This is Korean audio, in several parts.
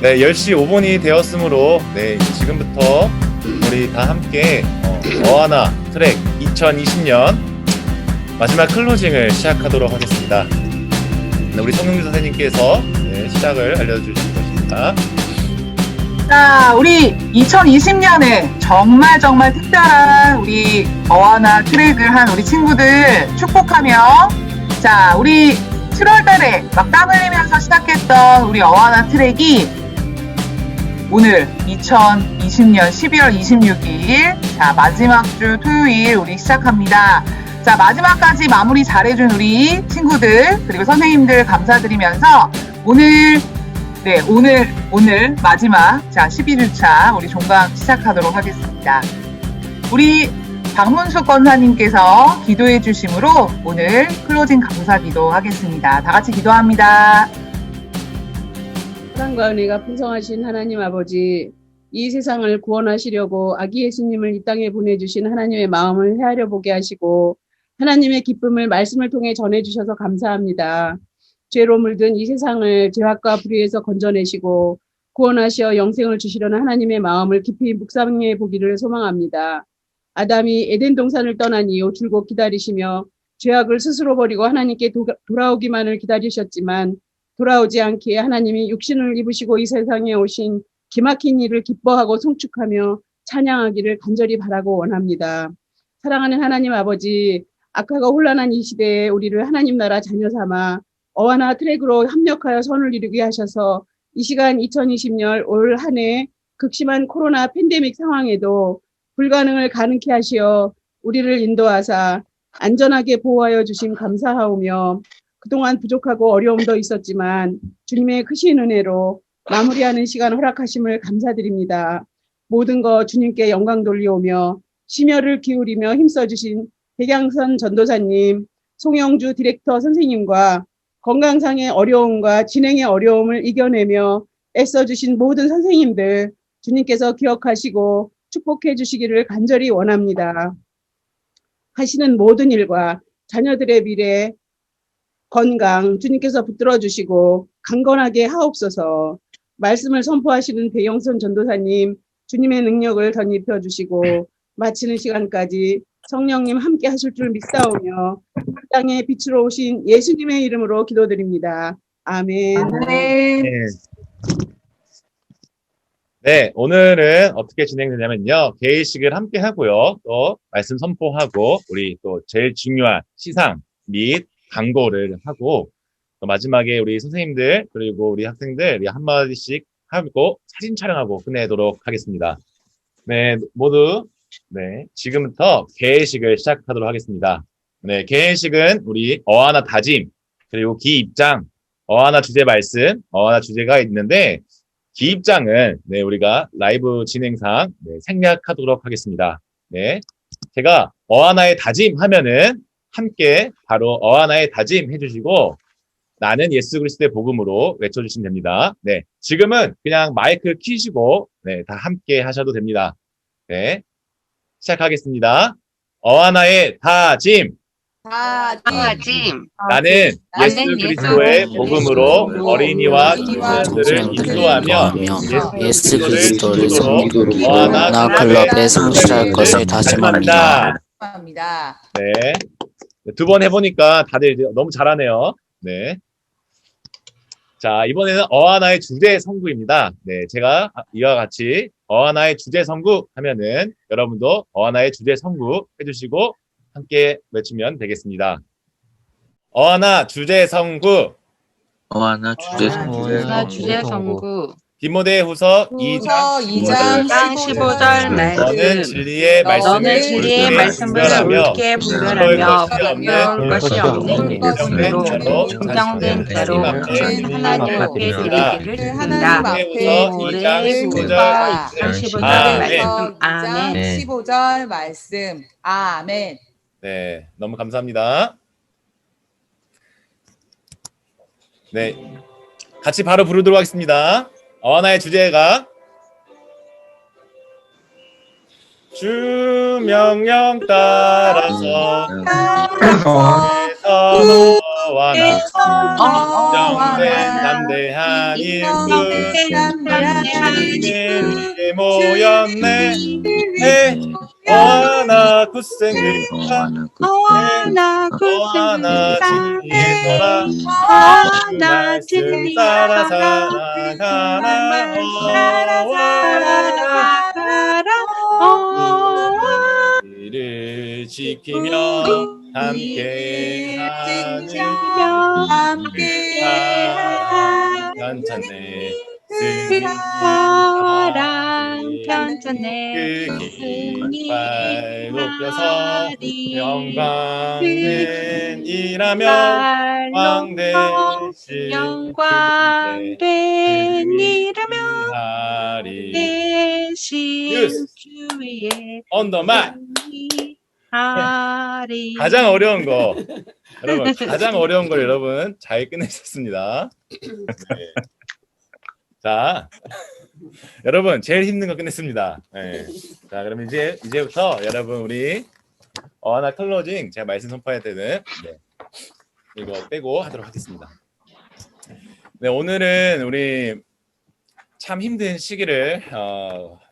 네, 10시 5분이 되었으므로 네, 지금부터 우리 다 함께 어하나 트랙 2020년 마지막 클로징을 시작하도록 하겠습니다. 네, 우리 성용주 선생님께서 네, 시작을 알려주실 것입니다. 자, 우리 2020년에 정말 특별한 우리 어하나 트랙을 한 우리 친구들 축복하며, 자, 우리 7월 달에 막 땀 흘리면서 시작했던 우리 어하나 트랙이 오늘 2020년 12월 26일, 자, 마지막 주 토요일 우리 시작합니다. 자, 마지막까지 마무리 잘해준 우리 친구들, 그리고 선생님들 감사드리면서 오늘 마지막, 자, 11주차 우리 종강 시작하도록 하겠습니다. 우리 박문숙 권사님께서 기도해 주심으로 오늘 클로징 감사 기도하겠습니다. 다 같이 기도합니다. 사랑과 은혜가 풍성하신 하나님 아버지, 이 세상을 구원하시려고 아기 예수님을 이 땅에 보내주신 하나님의 마음을 헤아려 보게 하시고 하나님의 기쁨을 말씀을 통해 전해주셔서 감사합니다. 죄로 물든 이 세상을 죄악과 불의에서 건져내시고 구원하시어 영생을 주시려는 하나님의 마음을 깊이 묵상해 보기를 소망합니다. 아담이 에덴 동산을 떠난 이후 줄곧 기다리시며 죄악을 스스로 버리고 하나님께 돌아오기만을 기다리셨지만 돌아오지 않기에 하나님이 육신을 입으시고 이 세상에 오신 기막힌 일을 기뻐하고 송축하며 찬양하기를 간절히 바라고 원합니다. 사랑하는 하나님 아버지, 악화가 혼란한 이 시대에 우리를 하나님 나라 자녀 삼아 어하나 트랙으로 협력하여 선을 이루게 하셔서 이 시간 2020년 올 한 해 극심한 코로나 팬데믹 상황에도 불가능을 가능케 하시어 우리를 인도하사 안전하게 보호하여 주심 감사하오며 그동안 부족하고 어려움도 있었지만 주님의 크신 은혜로 마무리하는 시간 허락하심을 감사드립니다. 모든 것 주님께 영광 돌리오며 심혈을 기울이며 힘써주신 백양선 전도사님, 송영주 디렉터 선생님과 건강상의 어려움과 진행의 어려움을 이겨내며 애써주신 모든 선생님들 주님께서 기억하시고 축복해 주시기를 간절히 원합니다. 하시는 모든 일과 자녀들의 미래, 건강 주님께서 붙들어 주시고 강건하게 하옵소서. 말씀을 선포하시는 배영선 전도사님 주님의 능력을 덧입혀 주시고 마치는 시간까지 성령님 함께 하실 줄 믿사오며 땅에 빛으로 오신 예수님의 이름으로 기도드립니다. 아멘. 네. 네, 오늘은 어떻게 진행되냐면요. 개회식을 함께 하고요. 또 말씀 선포하고 우리 또 제일 중요한 시상 및 광고를 하고 또 마지막에 우리 선생님들 그리고 우리 학생들 한마디씩 하고 사진 촬영하고 끝내도록 하겠습니다. 네, 모두 네, 지금부터 개회식을 시작하도록 하겠습니다. 네, 개회식은 우리 어하나 다짐 그리고 기입장, 어하나 주제 말씀, 어하나 주제가 있는데 기입장은 네, 우리가 라이브 진행상 네, 생략하도록 하겠습니다. 네, 제가 어하나의 다짐 하면은 함께 바로 어하나의 다짐 해주시고 나는 예수 그리스도의 복음으로 외쳐주시면 됩니다. 네, 지금은 그냥 마이크를 켜시고 네, 다 함께 하셔도 됩니다. 네, 시작하겠습니다. 어하나의 다짐. 나는 예수 그리스도의 복음으로 어린이와 청소년들을 인도하며 예수 그리스도를 성도로 어하나 클럽에 성실할 것을 다짐합니다. 네, 두 번 해보니까 다들 너무 잘하네요. 네. 자, 이번에는 어하나의 주제 성구입니다. 네, 제가 이와 같이 어하나의 주제 성구 하면은 여러분도 어하나의 주제 성구 해주시고 함께 외치면 되겠습니다. 어하나 주제 성구. 어하나 주제 성구. 디모데후서 2장 15절 말씀. 너는 진리의 말씀을 옳게 분별하며 부끄러울 것이 없는 영으로 인정된 대로 하나님께 드리기를 합니다. 디모데 2장 15절 말씀. 아멘. 15절 말씀. 아멘. 네, 너무 감사합니다. 네, 같이 바로 부르도록 하겠습니다. 어하나의 주제가 주 명령 따라서 너와 나 정된 담대한 일꾼 주님께 모였네 어나 굳센 어나 어나 진리더라 말씀 따라 살아가라 이를 지키며 함께하는 사랑 편찮네 사랑 편찮네 그 깃발 높여서 영광된 일하며 왕대신 영광된 이라며 하리 대신 주위에 언더만 하리 가장 어려운 거 여러분 가장 어려운 걸 여러분 잘 끝내셨습니다. 네. 자 여러분 제일 힘든 거 끝냈습니다. 네. 자 그럼 이제부터 여러분 우리 어나 클로징 제가 말씀 선포해야 되는 이거 빼고 하도록 하겠습니다. 네 오늘은 우리 참 힘든 시기를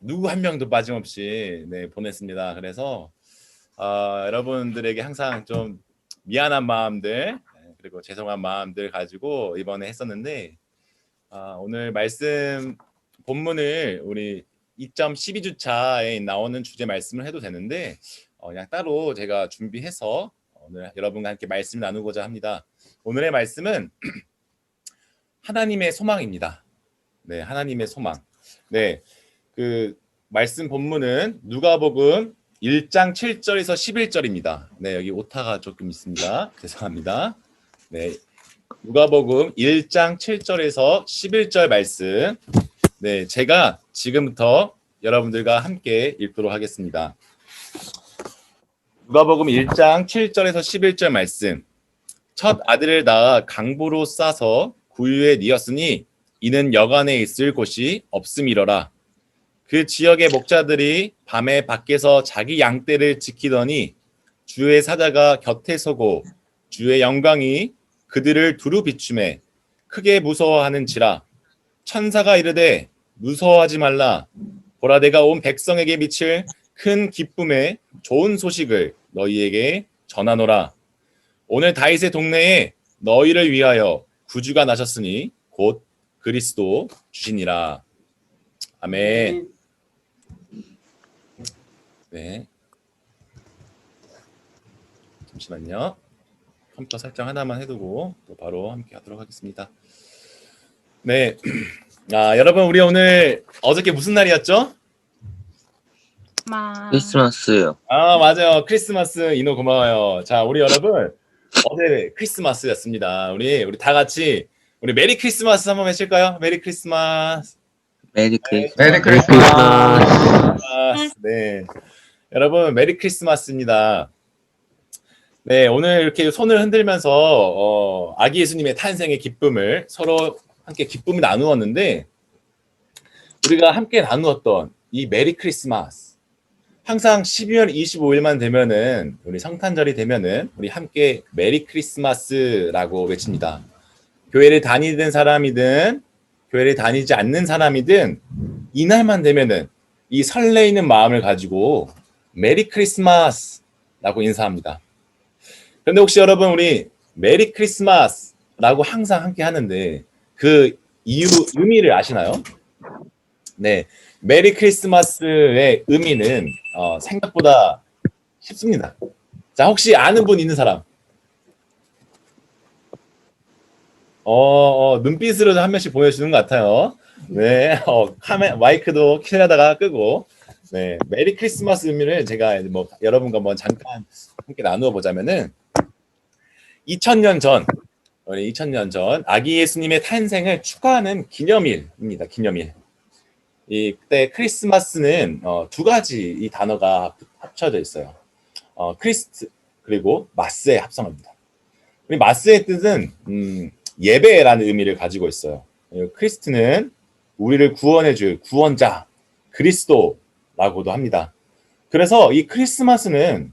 누구 한 명도 빠짐없이 보냈습니다. 그래서 여러분들에게 항상 좀 미안한 마음들 그리고 죄송한 마음들 가지고 이번에 했었는데 오늘 말씀 본문을 우리 2.12주차에 나오는 주제 말씀을 해도 되는데 그냥 따로 제가 준비해서 오늘 여러분과 함께 말씀을 나누고자 합니다. 오늘의 말씀은 하나님의 소망입니다. 네, 하나님의 소망. 네, 그 말씀 본문은 누가복음 1장 7절에서 11절입니다. 네, 여기 오타가 조금 있습니다. 죄송합니다. 네, 누가복음 1장 7절에서 11절 말씀. 네, 제가 지금부터 여러분들과 함께 읽도록 하겠습니다. 누가복음 1장 7절에서 11절 말씀. 첫 아들을 낳아 강보로 싸서 구유에 뉘었으니 이는 여간에 있을 곳이 없음이러라. 그 지역의 목자들이 밤에 밖에서 자기 양떼를 지키더니 주의 사자가 곁에 서고 주의 영광이 그들을 두루 비추매 크게 무서워하는지라. 천사가 이르되 무서워하지 말라. 보라 내가 온 백성에게 미칠 큰 기쁨의 좋은 소식을 너희에게 전하노라. 오늘 다윗의 동네에 너희를 위하여 구주가 나셨으니 곧 그리스도 주시니라. 아멘. 네. 잠시만요. 컴퓨터 설정 하나만 해두고 또 바로 함께 하도록 하겠습니다. 네. 여러분 우리 오늘 어저께 무슨 날이었죠? 크리스마스요. 맞아요. 크리스마스. 인호 고마워요. 자, 우리 여러분 어제 크리스마스였습니다. 우리 다 같이 우리 메리 크리스마스 한번 외칠까요? 메리 크리스마스. 메리 크리스마스. 메리 크리스마스. 네. 여러분 메리 크리스마스입니다. 네, 오늘 이렇게 손을 흔들면서 아기 예수님의 탄생의 기쁨을 서로 함께 기쁨을 나누었는데 우리가 함께 나누었던 이 메리 크리스마스 항상 12월 25일만 되면은 우리 성탄절이 되면은 우리 함께 메리 크리스마스라고 외칩니다. 교회를 다니는 사람이든 교회를 다니지 않는 사람이든 이날만 되면은 이 설레이는 마음을 가지고 메리 크리스마스라고 인사합니다. 그런데 혹시 여러분 우리 메리 크리스마스라고 항상 함께 하는데 그 의미를 아시나요? 네, 메리 크리스마스의 의미는 생각보다 쉽습니다. 자, 혹시 아는 분 있는 사람? 눈빛으로 한 명씩 보여주는 것 같아요. 네, 마이크도 켜다가 끄고. 네, 메리 크리스마스 의미를 제가 여러분과 잠깐 함께 나누어 보자면은 2000년 전 아기 예수님의 탄생을 축하하는 기념일입니다. 기념일. 그때 크리스마스는 두 가지 이 단어가 합쳐져 있어요. 크리스트 그리고 마스에 합성합니다. 우리 마스의 뜻은 예배라는 의미를 가지고 있어요. 크리스트는 우리를 구원해줄 구원자 그리스도라고도 합니다. 그래서 이 크리스마스는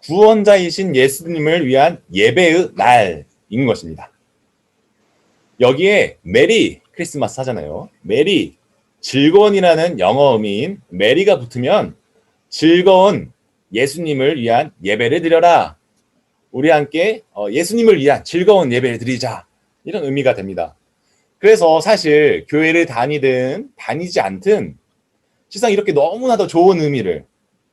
구원자이신 예수님을 위한 예배의 날이 것입니다. 여기에 메리 크리스마스 하잖아요. 메리, 즐거운이라는 영어 의미인 메리가 붙으면 즐거운 예수님을 위한 예배를 드려라. 우리 함께 예수님을 위한 즐거운 예배를 드리자. 이런 의미가 됩니다. 그래서 사실 교회를 다니든 다니지 않든 실상 이렇게 너무나도 좋은 의미를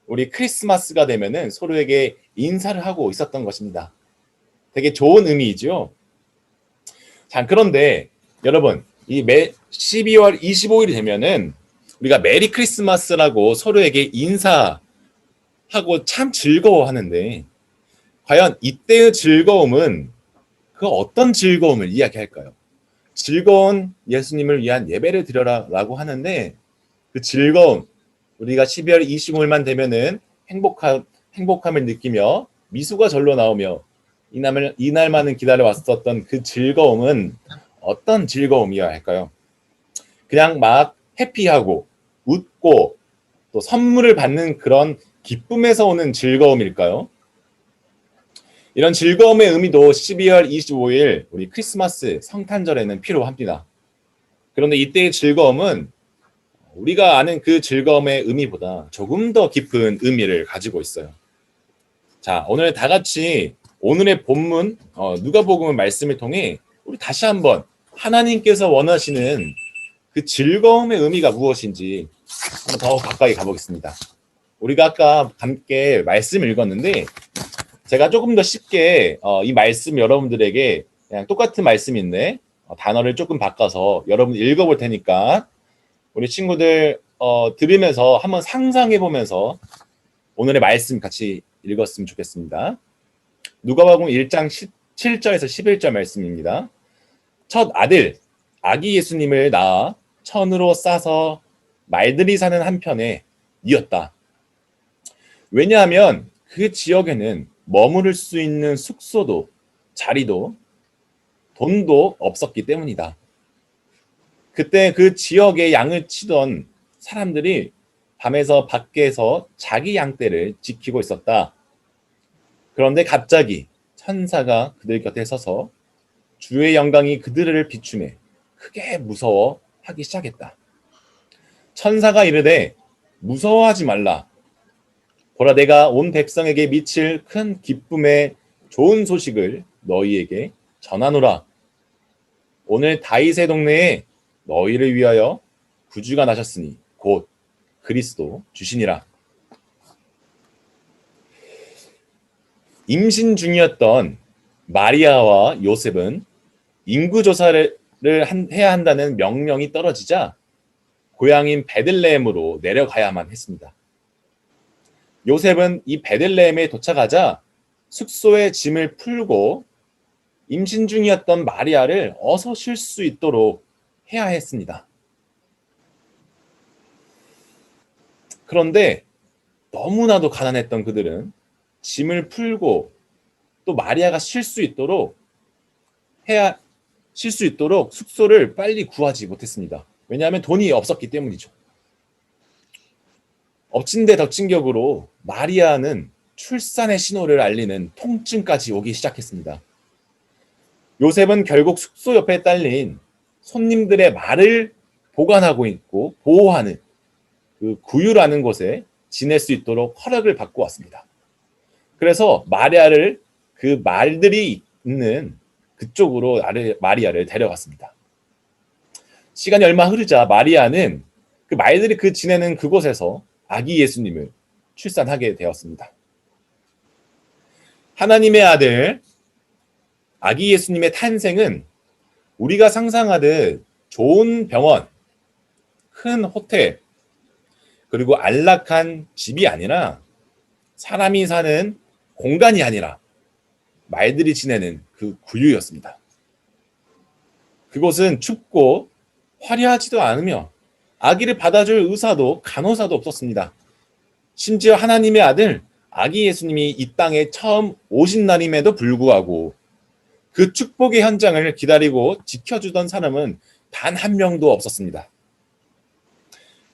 우리 크리스마스가 되면은 서로에게 인사를 하고 있었던 것입니다. 되게 좋은 의미이죠. 자, 그런데 여러분, 이 12월 25일이 되면은 우리가 메리 크리스마스라고 서로에게 인사하고 참 즐거워하는데 과연 이때의 즐거움은 그 어떤 즐거움을 이야기할까요? 즐거운 예수님을 위한 예배를 드려라 라고 하는데 그 즐거움, 우리가 12월 25일만 되면은 행복함을 느끼며 미소가 절로 나오며 이날만은 기다려왔었던 그 즐거움은 어떤 즐거움이어야 할까요? 그냥 막 해피하고 웃고 또 선물을 받는 그런 기쁨에서 오는 즐거움일까요? 이런 즐거움의 의미도 12월 25일 우리 크리스마스 성탄절에는 필요합니다. 그런데 이때의 즐거움은 우리가 아는 그 즐거움의 의미보다 조금 더 깊은 의미를 가지고 있어요. 자, 오늘 다 같이 오늘의 본문 누가복음 말씀을 통해 우리 다시 한번 하나님께서 원하시는 그 즐거움의 의미가 무엇인지 한번 더 가까이 가보겠습니다. 우리가 아까 함께 말씀 읽었는데 제가 조금 더 쉽게 이 말씀 여러분들에게 그냥 똑같은 말씀인데 단어를 조금 바꿔서 여러분 읽어볼 테니까 우리 친구들 들으면서 한번 상상해 보면서 오늘의 말씀 같이 읽었으면 좋겠습니다. 누가복음 1장 7절에서 11절 말씀입니다. 첫 아들 아기 예수님을 낳아 천으로 싸서 말들이 사는 한편에 이었다. 왜냐하면 그 지역에는 머무를 수 있는 숙소도 자리도 돈도 없었기 때문이다. 그때 그 지역에 양을 치던 사람들이 밤에서 밖에서 자기 양떼를 지키고 있었다. 그런데 갑자기 천사가 그들 곁에 서서 주의 영광이 그들을 비추매 크게 무서워하기 시작했다. 천사가 이르되 무서워하지 말라. 보라, 내가 온 백성에게 미칠 큰 기쁨의 좋은 소식을 너희에게 전하노라. 오늘 다윗의 동네에 너희를 위하여 구주가 나셨으니 곧 그리스도 주시니라. 임신 중이었던 마리아와 요셉은 인구조사를 해야 한다는 명령이 떨어지자 고향인 베들레헴으로 내려가야만 했습니다. 요셉은 이 베들레헴에 도착하자 숙소에 짐을 풀고 임신 중이었던 마리아를 어서 쉴 수 있도록 해야 했습니다. 그런데 너무나도 가난했던 그들은 짐을 풀고 또 마리아가 쉴 수 있도록 숙소를 빨리 구하지 못했습니다. 왜냐하면 돈이 없었기 때문이죠. 엎친 데 덮친 격으로 마리아는 출산의 신호를 알리는 통증까지 오기 시작했습니다. 요셉은 결국 숙소 옆에 딸린 손님들의 말을 보관하고 있고 보호하는 그 구유라는 곳에 지낼 수 있도록 허락을 받고 왔습니다. 그래서 마리아를 그 말들이 있는 그쪽으로 마리아를 데려갔습니다. 시간이 얼마 흐르자 마리아는 그 말들이 지내는 그곳에서 아기 예수님을 출산하게 되었습니다. 하나님의 아들 아기 예수님의 탄생은 우리가 상상하듯 좋은 병원, 큰 호텔, 그리고 안락한 집이 아니라 사람이 사는 공간이 아니라 말들이 지내는 그 구유였습니다. 그곳은 춥고 화려하지도 않으며 아기를 받아줄 의사도 간호사도 없었습니다. 심지어 하나님의 아들 아기 예수님이 이 땅에 처음 오신 날임에도 불구하고 그 축복의 현장을 기다리고 지켜주던 사람은 단 한 명도 없었습니다.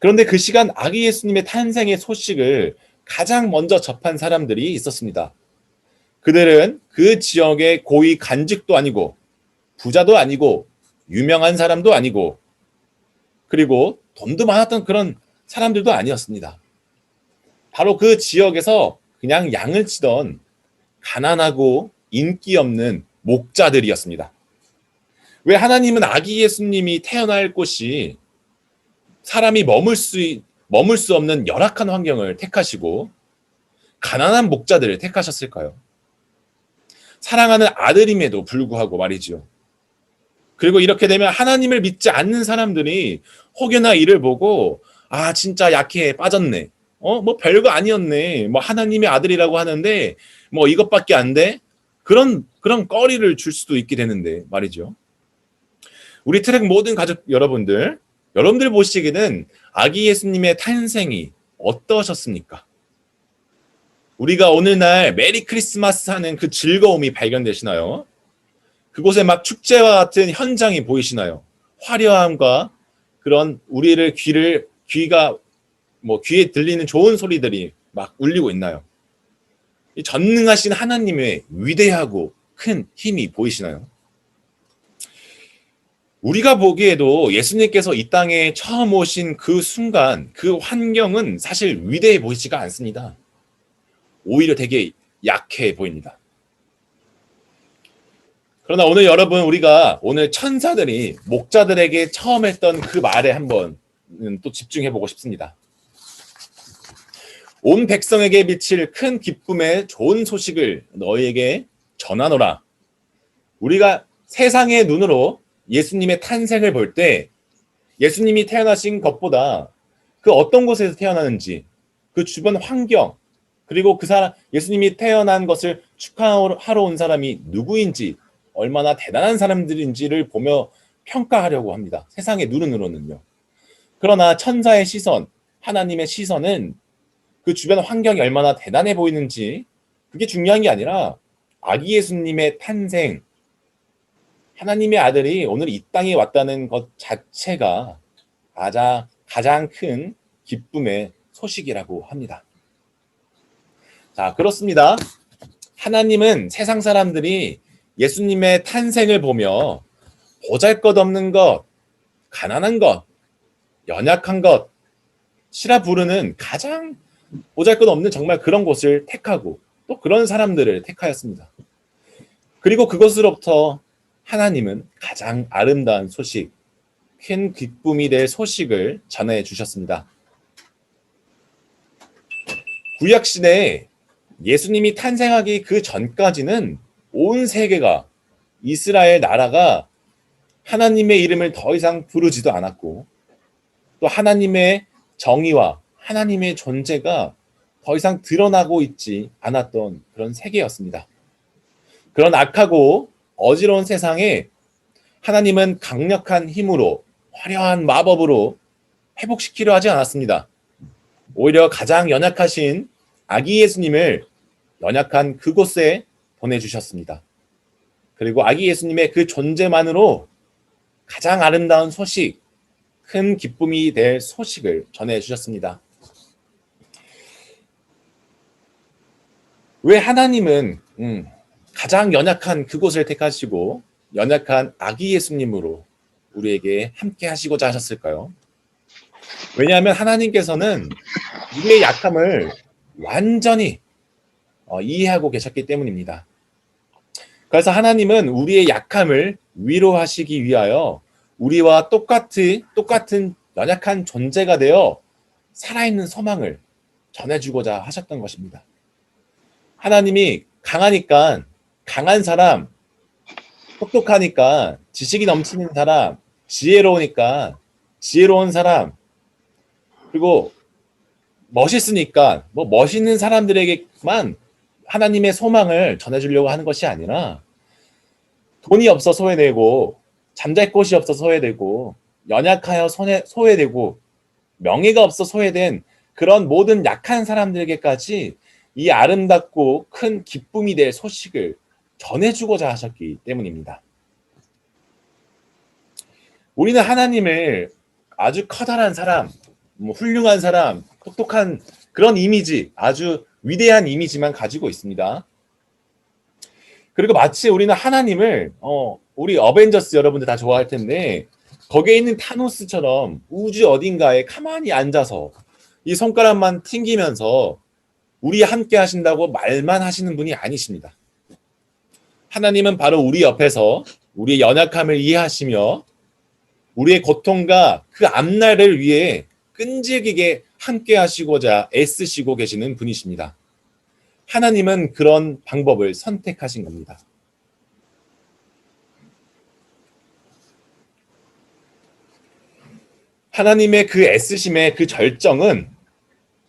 그런데 그 시간 아기 예수님의 탄생의 소식을 가장 먼저 접한 사람들이 있었습니다. 그들은 그 지역의 고위 간직도 아니고 부자도 아니고 유명한 사람도 아니고 그리고 돈도 많았던 그런 사람들도 아니었습니다. 바로 그 지역에서 그냥 양을 치던 가난하고 인기 없는 목자들이었습니다. 왜 하나님은 아기 예수님이 태어날 곳이 사람이 머물 수 없는 열악한 환경을 택하시고 가난한 목자들을 택하셨을까요? 사랑하는 아들임에도 불구하고 말이지요. 그리고 이렇게 되면 하나님을 믿지 않는 사람들이 혹여나 이를 보고 아 진짜 약해 빠졌네. 뭐 별거 아니었네. 뭐 하나님의 아들이라고 하는데 뭐 이것밖에 안 돼? 그런 꺼리를 줄 수도 있게 되는데 말이죠. 우리 트랙 모든 가족 여러분들 보시기에는 아기 예수님의 탄생이 어떠셨습니까? 우리가 오늘날 메리 크리스마스 하는 그 즐거움이 발견되시나요? 그곳에 막 축제와 같은 현장이 보이시나요? 화려함과 그런 우리를 귀에 들리는 좋은 소리들이 막 울리고 있나요? 이 전능하신 하나님의 위대하고 큰 힘이 보이시나요? 우리가 보기에도 예수님께서 이 땅에 처음 오신 그 순간, 그 환경은 사실 위대해 보이지가 않습니다. 오히려 되게 약해 보입니다. 그러나 오늘 여러분 우리가 오늘 천사들이 목자들에게 처음 했던 그 말에 한번 또 집중해 보고 싶습니다. 온 백성에게 미칠 큰 기쁨의 좋은 소식을 너희에게 전하노라. 우리가 세상의 눈으로 예수님의 탄생을 볼 때 예수님이 태어나신 것보다 그 어떤 곳에서 태어나는지 그 주변 환경 그리고 그 사람 예수님이 태어난 것을 축하하러 온 사람이 누구인지 얼마나 대단한 사람들인지를 보며 평가하려고 합니다. 세상의 눈으로는요. 그러나 천사의 시선, 하나님의 시선은 그 주변 환경이 얼마나 대단해 보이는지 그게 중요한 게 아니라 아기 예수님의 탄생, 하나님의 아들이 오늘 이 땅에 왔다는 것 자체가 가장 큰 기쁨의 소식이라고 합니다. 자, 그렇습니다. 하나님은 세상 사람들이 예수님의 탄생을 보며 보잘것없는 것, 가난한 것, 연약한 것, 시라 부르는 가장 보잘것없는 정말 그런 곳을 택하고 또 그런 사람들을 택하였습니다. 그리고 그것으로부터 하나님은 가장 아름다운 소식, 큰 기쁨이 될 소식을 전해 주셨습니다. 구약시대에 예수님이 탄생하기 그 전까지는 온 세계가 이스라엘 나라가 하나님의 이름을 더 이상 부르지도 않았고 또 하나님의 정의와 하나님의 존재가 더 이상 드러나고 있지 않았던 그런 세계였습니다. 그런 악하고 어지러운 세상에 하나님은 강력한 힘으로 화려한 마법으로 회복시키려 하지 않았습니다. 오히려 가장 연약하신 아기 예수님을 연약한 그곳에 보내주셨습니다. 그리고 아기 예수님의 그 존재만으로 가장 아름다운 소식, 큰 기쁨이 될 소식을 전해주셨습니다. 왜 하나님은 가장 연약한 그곳을 택하시고 연약한 아기 예수님으로 우리에게 함께 하시고자 하셨을까요? 왜냐하면 하나님께서는 우리의 약함을 완전히 이해하고 계셨기 때문입니다. 그래서 하나님은 우리의 약함을 위로하시기 위하여 우리와 똑같은 연약한 존재가 되어 살아있는 소망을 전해주고자 하셨던 것입니다. 하나님이 강하니까 강한 사람, 똑똑하니까 지식이 넘치는 사람, 지혜로우니까 지혜로운 사람, 그리고 멋있으니까 멋있는 사람들에게만 하나님의 소망을 전해주려고 하는 것이 아니라 돈이 없어 소외되고 잠잘 곳이 없어 소외되고 연약하여 소외되고 명예가 없어 소외된 그런 모든 약한 사람들에게까지 이 아름답고 큰 기쁨이 될 소식을 전해주고자 하셨기 때문입니다. 우리는 하나님을 아주 커다란 사람, 훌륭한 사람, 똑똑한 그런 이미지, 아주 위대한 이미지만 가지고 있습니다. 그리고 마치 우리는 하나님을 우리 어벤져스 여러분들 다 좋아할 텐데 거기에 있는 타노스처럼 우주 어딘가에 가만히 앉아서 이 손가락만 튕기면서 우리 함께 하신다고 말만 하시는 분이 아니십니다. 하나님은 바로 우리 옆에서 우리의 연약함을 이해하시며 우리의 고통과 그 앞날을 위해 끈질기게 함께 하시고자 애쓰시고 계시는 분이십니다. 하나님은 그런 방법을 선택하신 겁니다. 하나님의 그 애쓰심의 그 절정은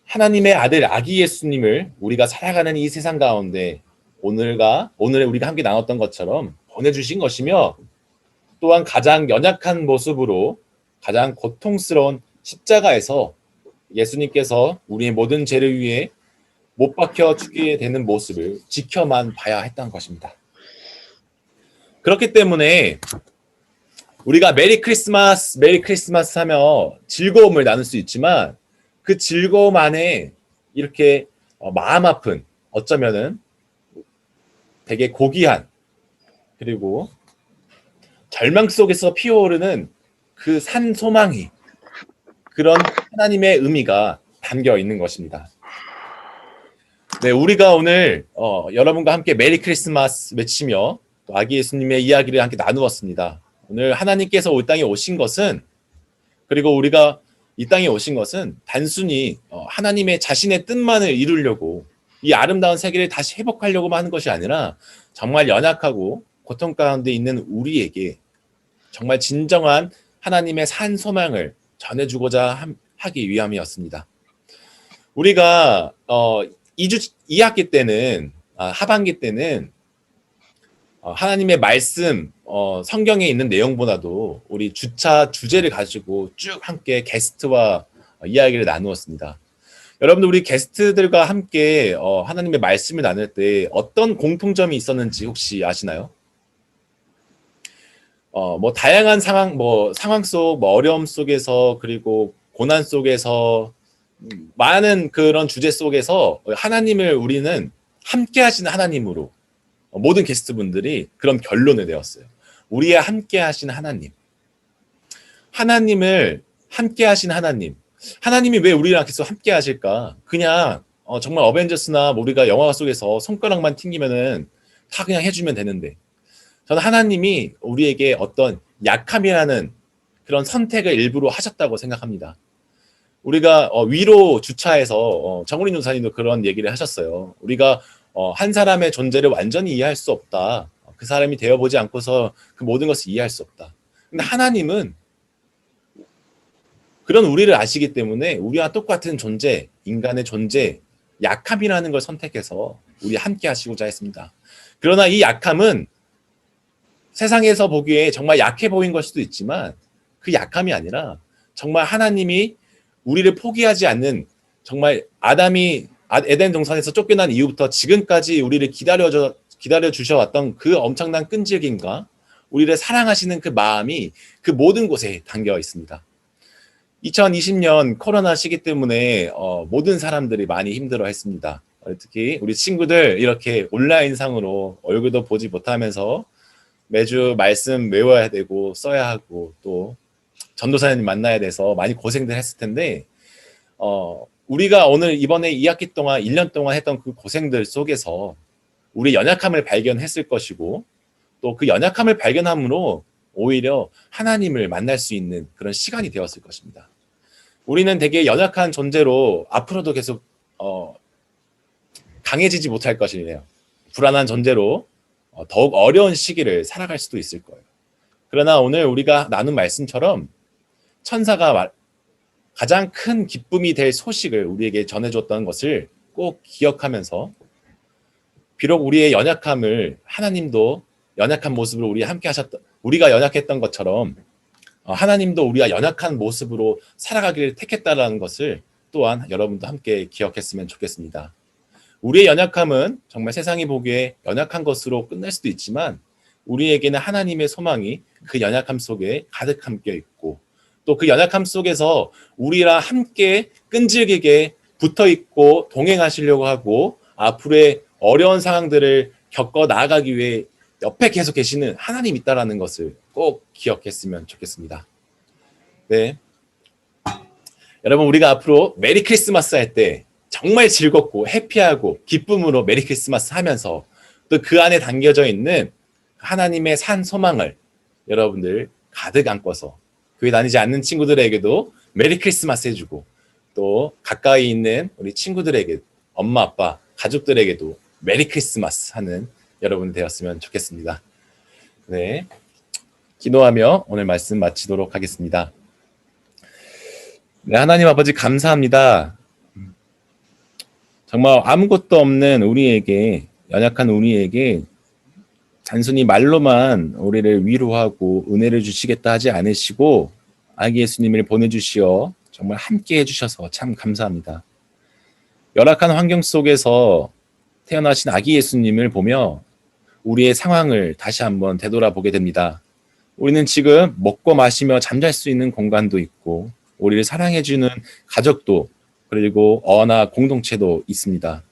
하나님의 아들 아기 예수님을 우리가 살아가는 이 세상 가운데 오늘 우리가 함께 나눴던 것처럼 보내주신 것이며 또한 가장 연약한 모습으로 가장 고통스러운 십자가에서 예수님께서 우리의 모든 죄를 위해 못 박혀 죽게 되는 모습을 지켜만 봐야 했던 것입니다. 그렇기 때문에 우리가 메리 크리스마스 하며 즐거움을 나눌 수 있지만 그 즐거움 안에 이렇게 마음 아픈 어쩌면은 되게 고귀한 그리고 절망 속에서 피어오르는 그 산 소망이 그런 하나님의 의미가 담겨 있는 것입니다. 네, 우리가 오늘 여러분과 함께 메리 크리스마스 외치며 또 아기 예수님의 이야기를 함께 나누었습니다. 오늘 하나님께서 이 땅에 오신 것은 그리고 우리가 이 땅에 오신 것은 단순히 하나님의 자신의 뜻만을 이루려고 이 아름다운 세계를 다시 회복하려고만 하는 것이 아니라 정말 연약하고 고통 가운데 있는 우리에게 정말 진정한 하나님의 산 소망을 전해주고자 하기 위함이었습니다. 우리가 2학기 때는 하반기 때는 하나님의 말씀 성경에 있는 내용보다도 우리 주차 주제를 가지고 쭉 함께 게스트와 이야기를 나누었습니다. 여러분들 우리 게스트들과 함께 하나님의 말씀을 나눌 때 어떤 공통점이 있었는지 혹시 아시나요? 뭐 다양한 상황 속 어려움 속에서 그리고 고난 속에서 많은 그런 주제 속에서 하나님을 우리는 함께 하시는 하나님으로 모든 게스트분들이 그런 결론을 내었어요. 우리의 함께 하신 하나님. 하나님을 함께 하신 하나님. 하나님이 왜 우리랑 계속 함께 하실까? 그냥 정말 어벤져스나 우리가 영화 속에서 손가락만 튕기면은 다 그냥 해주면 되는데 저는 하나님이 우리에게 어떤 약함이라는 그런 선택을 일부러 하셨다고 생각합니다. 우리가 위로 주차해서 정우린 전사님도 그런 얘기를 하셨어요. 우리가 한 사람의 존재를 완전히 이해할 수 없다. 그 사람이 되어보지 않고서 그 모든 것을 이해할 수 없다. 근데 하나님은 그런 우리를 아시기 때문에 우리와 똑같은 존재, 인간의 존재, 약함이라는 걸 선택해서 우리 함께 하시고자 했습니다. 그러나 이 약함은 세상에서 보기에 정말 약해 보인 걸 수도 있지만 그 약함이 아니라 정말 하나님이 우리를 포기하지 않는 정말 아담이 에덴 동산에서 쫓겨난 이후부터 지금까지 우리를 기다려 주셔왔던 그 엄청난 끈질김과 우리를 사랑하시는 그 마음이 그 모든 곳에 담겨 있습니다. 2020년 코로나 시기 때문에 모든 사람들이 많이 힘들어했습니다. 특히 우리 친구들 이렇게 온라인상으로 얼굴도 보지 못하면서 매주 말씀 외워야 되고 써야 하고 또 전도사님 만나야 돼서 많이 고생들 했을 텐데 우리가 오늘 이번에 2학기 동안 1년 동안 했던 그 고생들 속에서 우리 연약함을 발견했을 것이고 또 그 연약함을 발견함으로 오히려 하나님을 만날 수 있는 그런 시간이 되었을 것입니다. 우리는 되게 연약한 존재로 앞으로도 계속 강해지지 못할 것이네요. 불안한 존재로 더욱 어려운 시기를 살아갈 수도 있을 거예요. 그러나 오늘 우리가 나눈 말씀처럼 천사가 가장 큰 기쁨이 될 소식을 우리에게 전해줬던 것을 꼭 기억하면서 비록 우리의 연약함을 하나님도 연약한 모습으로 우리가 연약했던 것처럼 하나님도 우리가 연약한 모습으로 살아가기를 택했다라는 것을 또한 여러분도 함께 기억했으면 좋겠습니다. 우리의 연약함은 정말 세상이 보기에 연약한 것으로 끝날 수도 있지만 우리에게는 하나님의 소망이 그 연약함 속에 가득 함께 있고 또 그 연약함 속에서 우리랑 함께 끈질기게 붙어 있고 동행하시려고 하고 앞으로의 어려운 상황들을 겪어 나아가기 위해 옆에 계속 계시는 하나님 있다라는 것을 꼭 기억했으면 좋겠습니다. 네. 여러분, 우리가 앞으로 메리 크리스마스 할 때 정말 즐겁고 해피하고 기쁨으로 메리 크리스마스 하면서 또 그 안에 담겨져 있는 하나님의 산 소망을 여러분들 가득 안고서 교회 다니지 않는 친구들에게도 메리 크리스마스 해주고 또 가까이 있는 우리 친구들에게 엄마 아빠 가족들에게도 메리 크리스마스 하는 여러분 되었으면 좋겠습니다. 네, 기도하며 오늘 말씀 마치도록 하겠습니다. 네, 하나님 아버지 감사합니다. 정말 아무것도 없는 우리에게, 연약한 우리에게 단순히 말로만 우리를 위로하고 은혜를 주시겠다 하지 않으시고 아기 예수님을 보내주시어 정말 함께 해주셔서 참 감사합니다. 열악한 환경 속에서 태어나신 아기 예수님을 보며 우리의 상황을 다시 한번 되돌아보게 됩니다. 우리는 지금 먹고 마시며 잠잘 수 있는 공간도 있고 우리를 사랑해주는 가족도 그리고 어나 공동체도 있습니다.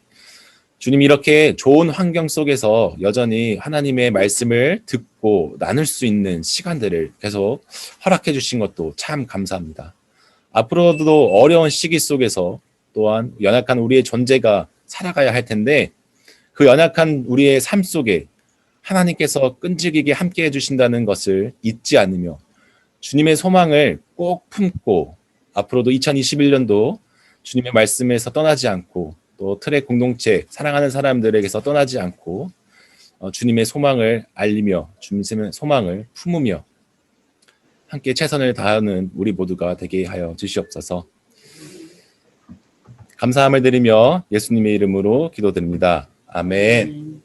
주님, 이렇게 좋은 환경 속에서 여전히 하나님의 말씀을 듣고 나눌 수 있는 시간들을 계속 허락해 주신 것도 참 감사합니다. 앞으로도 어려운 시기 속에서 또한 연약한 우리의 존재가 살아가야 할 텐데 그 연약한 우리의 삶 속에 하나님께서 끈질기게 함께 해주신다는 것을 잊지 않으며 주님의 소망을 꼭 품고 앞으로도 2021년도 주님의 말씀에서 떠나지 않고 또 트랙 공동체 사랑하는 사람들에게서 떠나지 않고 주님의 소망을 알리며 주님의 소망을 품으며 함께 최선을 다하는 우리 모두가 되게 하여 주시옵소서. 감사함을 드리며 예수님의 이름으로 기도드립니다. 아멘.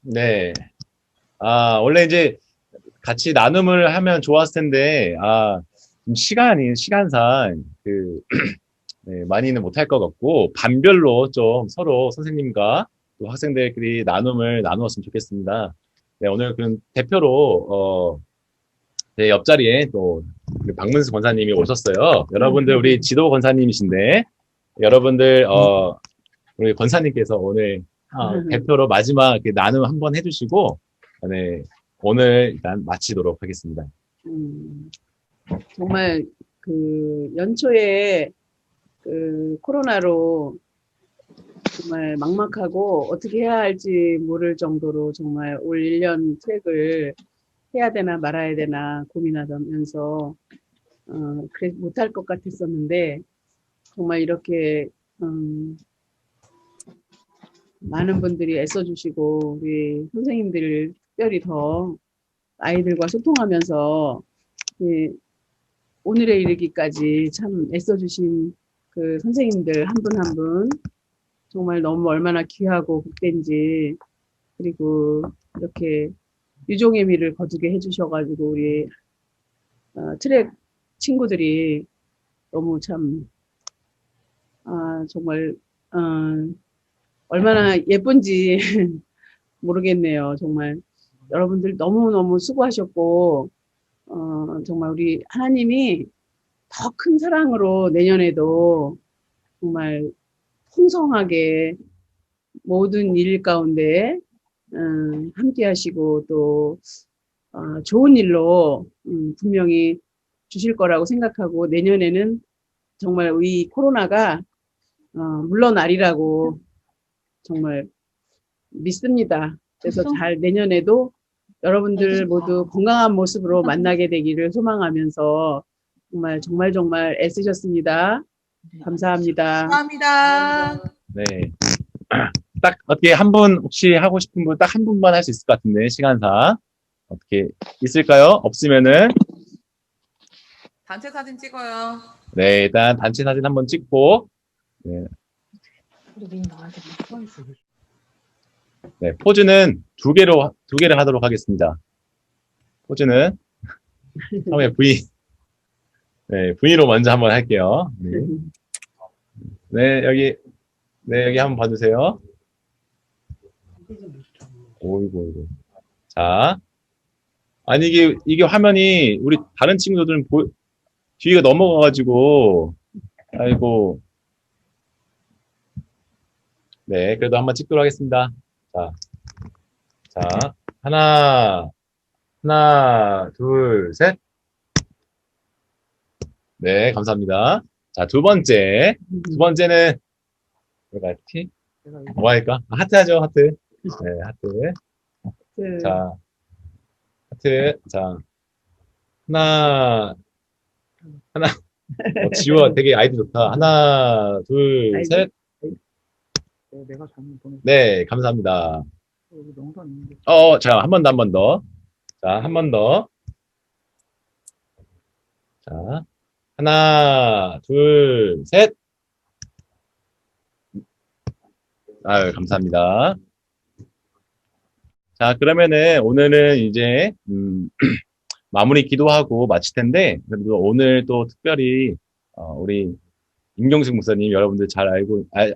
네. 원래 이제 같이 나눔을 하면 좋았을 텐데, 좀 시간상, 네, 많이는 못할 것 같고, 반별로 좀 서로 선생님과 또 학생들끼리 나눔을 나누었으면 좋겠습니다. 네, 오늘 그럼 대표로, 네, 옆자리에 또, 우리 박문수 권사님이 오셨어요. 여러분들, 우리 지도 권사님이신데, 여러분들, 우리 권사님께서 오늘, 대표로 마지막 나눔 한번 해주시고, 네, 오늘 일단 마치도록 하겠습니다. 정말 연초에 코로나로 정말 막막하고 어떻게 해야 할지 모를 정도로 정말 올 1년 트랙을 해야 되나 말아야 되나 고민하면서 그래 못할 것 같았었는데 정말 이렇게 많은 분들이 애써주시고 우리 선생님들 특별히 더 아이들과 소통하면서 오늘에 이르기까지 참 애써주신 그 선생님들 한 분 한 분 정말 너무 얼마나 귀하고 복된지 그리고 이렇게 유종의 미를 거두게 해주셔가지고 우리 트랙 친구들이 너무 참 정말 얼마나 예쁜지 모르겠네요. 정말 여러분들 너무너무 수고하셨고 정말 우리 하나님이 더 큰 사랑으로 내년에도 정말 풍성하게 모든 일 가운데 함께 하시고 또 좋은 일로 분명히 주실 거라고 생각하고 내년에는 정말 이 코로나가 물러나리라고 정말 믿습니다. 그래서 잘 내년에도 여러분들 모두 건강한 모습으로 만나게 되기를 소망하면서 정말 애쓰셨습니다. 감사합니다. 감사합니다. 네. 딱 어떻게 한 분 혹시 하고 싶은 분 딱 한 분만 할 수 있을 것 같은데 시간상 어떻게 있을까요? 없으면은 단체 사진 찍어요. 네, 일단 단체 사진 한번 찍고 네. 네, 포즈는 두 개를 하도록 하겠습니다. 포즈는 처음에 V로 먼저 한번 할게요. 네, 여기 한번 봐주세요. 오이고. 자, 아니 이게 화면이 우리 다른 친구들은 뒤가 넘어가가지고 아이고. 네, 그래도 한번 찍도록 하겠습니다. 자, 하나, 둘, 셋. 네, 감사합니다. 자, 두 번째는, 뭐가 있지? 뭐 할까? 하트 하죠, 하트. 네, 하트. 자, 하트. 자, 하나. 지우야, 되게 아이디 좋다. 하나, 둘, 셋. 내가 잘못 보냈어. 네, 감사합니다. 여기 명단 있는데. 자, 한 번 더. 자, 한 번 더. 자, 하나, 둘, 셋. 아유, 감사합니다. 자, 그러면은 오늘은 이제, 마무리 기도하고 마칠 텐데, 그래도 오늘 또 특별히, 우리 임경숙 목사님, 여러분들 잘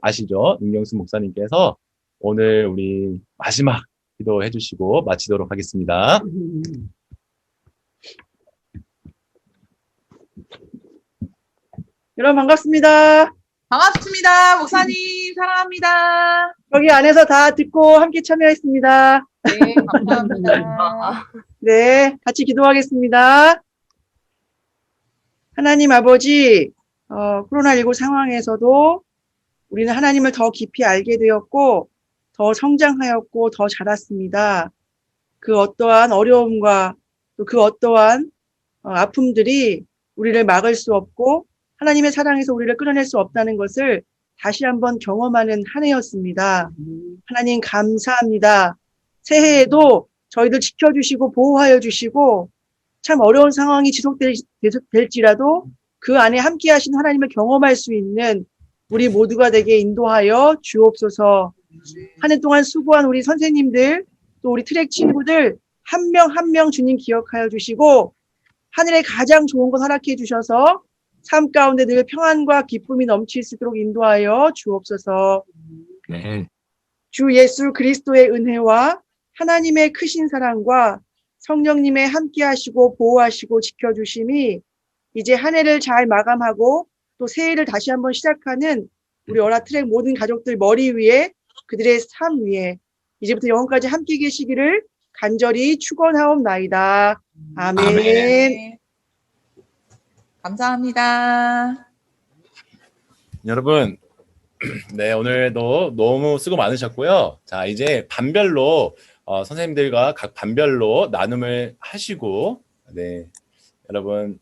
아시죠? 임경숙 목사님께서 오늘 우리 마지막 기도해 주시고 마치도록 하겠습니다. 여러분 반갑습니다. 반갑습니다. 목사님, 사랑합니다. 여기 안에서 다 듣고 함께 참여했습니다. 네, 감사합니다. 네, 같이 기도하겠습니다. 하나님 아버지, 코로나19 상황에서도 우리는 하나님을 더 깊이 알게 되었고, 더 성장하였고, 더 자랐습니다. 그 어떠한 어려움과 또 그 어떠한 아픔들이 우리를 막을 수 없고, 하나님의 사랑에서 우리를 끌어낼 수 없다는 것을 다시 한번 경험하는 한 해였습니다. 하나님 감사합니다. 새해에도 저희들 지켜주시고 보호하여 주시고 참 어려운 상황이 지속될지라도 그 안에 함께 하신 하나님을 경험할 수 있는 우리 모두가 되게 인도하여 주옵소서. 한 해 동안 수고한 우리 선생님들 또 우리 트랙 친구들 한 명 한 명 주님 기억하여 주시고 하늘에 가장 좋은 것 허락해 주셔서 삶 가운데 늘 평안과 기쁨이 넘칠 수 있도록 인도하여 주옵소서. 네. 주 예수 그리스도의 은혜와 하나님의 크신 사랑과 성령님의 함께 하시고 보호하시고 지켜주심이 이제 한 해를 잘 마감하고 또 새해를 다시 한번 시작하는 우리 어라트랙 모든 가족들 머리 위에 그들의 삶 위에 이제부터 영원까지 함께 계시기를 간절히 축원하옵나이다. 아멘. 네. 감사합니다. 여러분, 네, 오늘도 너무 수고 많으셨고요. 자, 이제 반별로, 선생님들과 각 반별로 나눔을 하시고, 네, 여러분,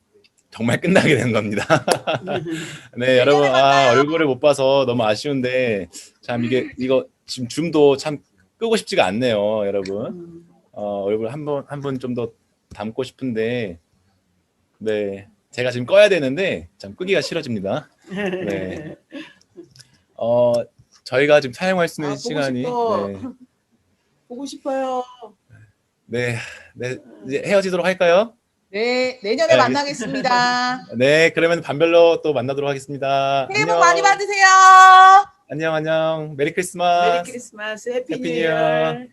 정말 끝나게 된 겁니다. 네, 여러분, 얼굴을 못 봐서 너무 아쉬운데, 참, 이거, 지금 줌도 참 끄고 싶지가 않네요, 여러분. 얼굴 한 분 좀 더 담고 싶은데, 네, 제가 지금 꺼야 되는데, 참 끄기가 싫어집니다. 네. 저희가 지금 사용할 수 있는 시간이, 네. 보고 싶어요. 네, 이제 헤어지도록 할까요? 네, 내년에 네, 만나겠습니다. 네, 그러면 반별로 또 만나도록 하겠습니다. 새해 복 안녕. 많이 받으세요. 안녕. 메리 크리스마스. 메리 크리스마스, 해피 해피 뉴 뉴 이어. 이어.